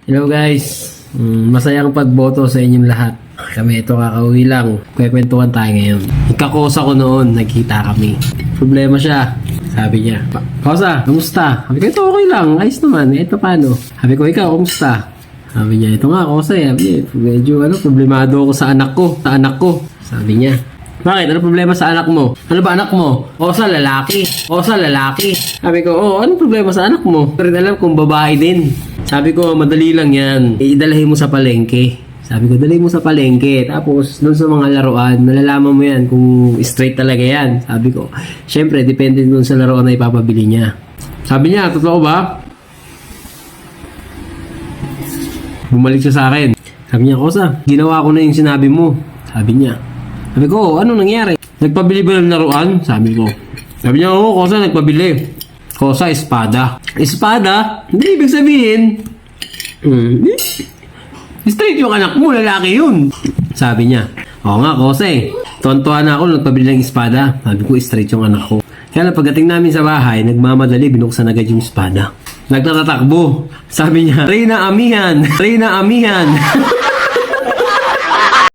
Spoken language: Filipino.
Hello guys, masayang pagboto sa inyong lahat. Kami ito kakauwi lang, kwekwentuhan tayo ngayon. Ikakosa ko noon, nagkita kami. Problema siya, sabi niya. Kosa, kamusta? Sabi ko, ito okay lang, ayos naman, ito paano? Sabi ko, ikaw, kamusta? Sabi niya, ito nga, Kosa, medyo problemado ako sa anak ko. Sabi niya. Bakit? Ano problema sa anak mo? Ano ba anak mo? Kosa, lalaki. Sabi ko, ano problema sa anak mo? Pero alam kung babae din. Sabi ko, madali lang yan. Idalahin mo sa palengke. Sabi ko, dalhin mo sa palengke. Tapos, doon sa mga laruan, malalaman mo yan kung straight talaga yan. Sabi ko, syempre, depende doon sa laruan na ipapabili niya. Sabi niya, totoo ba? Bumalik siya sa akin. Sabi niya, Kosa, ginawa ko na yung sinabi mo. Sabi niya. Sabi ko, ano nangyari? Nagpabili ba ng laruan? Sabi ko. Sabi niya, oo, Kosa, nagpabili. Kosa, espada. Espada? Hindi ibig sabihin. Straight yung anak mo, lalaki yun. Sabi niya, oo nga, Kosa eh. Tontuan na ako, nagpabili ng espada. Sabi ko, straight yung anak ko. Kaya lang, pagdating namin sa bahay, nagmamadali, binuksan agad yung espada. Nagtatatakbo. Sabi niya, Reyna Amihan.